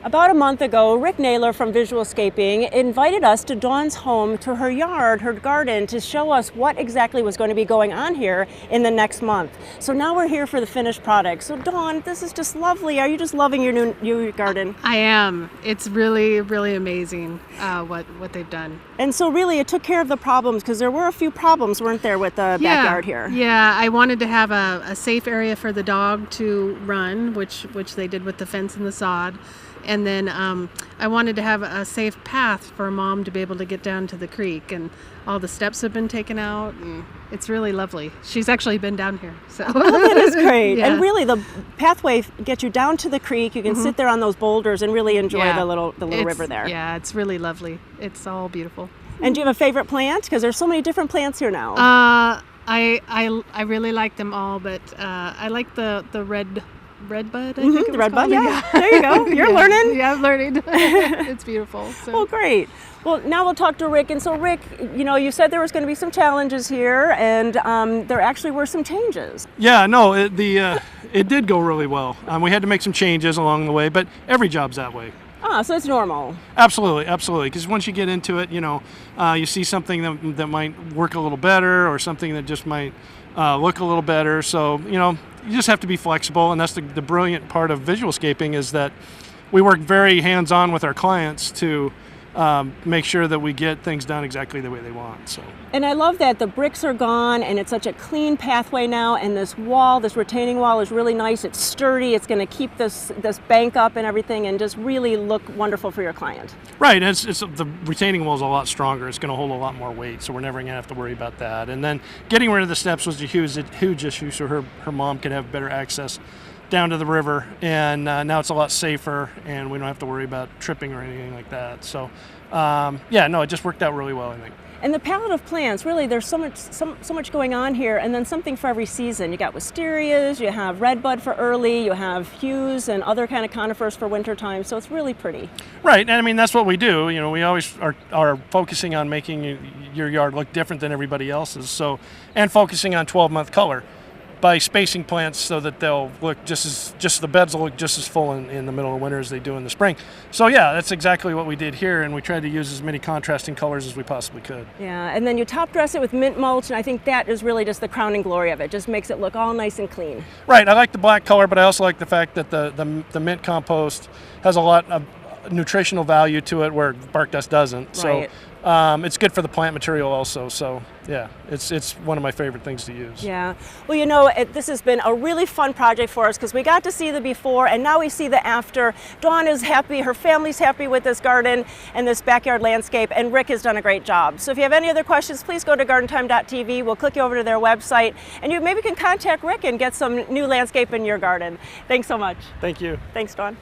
About a month ago, Rick Naylor from Visualscaping invited us to Dawn's home, to her yard, her garden, to show us what exactly was going to be going on here in the next month. So now we're here for the finished product. So Dawn, this is just lovely. Are you just loving your new garden? I am. It's really, really amazing what they've done. And so really it took care of the problems, because there were a few problems, weren't there, with the backyard here? Yeah, I wanted to have a safe area for the dog to run, which they did with the fence and the sod. And then I wanted to have a safe path for Mom to be able to get down to the creek, and all the steps have been taken out, and it's really lovely. She's actually been down here, so. Oh, that is great. Yeah. And really the pathway gets you down to the creek. You can sit there on those boulders and really enjoy the little river there. Yeah, it's really lovely. It's all beautiful. And do you have a favorite plant? Because there's so many different plants here now. I really like them all, but I like the redbud, I think it was the redbud, called. yeah. There you go. You're learning. Yeah, I'm learning. It's beautiful. So. Well, great. Well, now we'll talk to Rick. And so, Rick, you said there was going to be some challenges here, and there actually were some changes. Yeah, no, it did go really well. We had to make some changes along the way, but every job's that way. So it's normal. Absolutely, absolutely. Because once you get into it, you see something that might work a little better, or something that just might look a little better. So, you just have to be flexible, and that's the brilliant part of Visualscaping, is that we work very hands-on with our clients to make sure that we get things done exactly the way they want. So. And I love that the bricks are gone, and it's such a clean pathway now, and this wall, this retaining wall, is really nice. It's sturdy. It's going to keep this bank up and everything, and just really look wonderful for your client. Right. It's the retaining wall is a lot stronger. It's going to hold a lot more weight, so we're never going to have to worry about that. And then getting rid of the steps was a huge issue, so her mom could have better access down to the river, and now it's a lot safer, and we don't have to worry about tripping or anything like that. So, it just worked out really well, I think. And the palette of plants, really, there's so much going on here, and then something for every season. You got wisterias, you have redbud for early, you have hues and other kind of conifers for wintertime, so it's really pretty. Right, and I mean, that's what we do. We always are focusing on making your yard look different than everybody else's, and focusing on 12-month color by spacing plants so that they'll look the beds will look just as full in the middle of winter as they do in the spring. So yeah, that's exactly what we did here, and we tried to use as many contrasting colors as we possibly could. Yeah, and then you top dress it with mint mulch, and I think that is really just the crowning glory of it. Just makes it look all nice and clean. Right, I like the black color, but I also like the fact that the mint compost has a lot of nutritional value to it where bark dust doesn't. Right. So it's good for the plant material also. So yeah, it's one of my favorite things to use. Yeah. Well, this has been a really fun project for us, because we got to see the before and now we see the after. Dawn is happy, her family's happy with this garden and this backyard landscape, and Rick has done a great job. So if you have any other questions, please go to gardentime.tv. We'll click you over to their website, and you maybe can contact Rick and get some new landscape in your garden. Thanks so much. Thank you. Thanks, Dawn.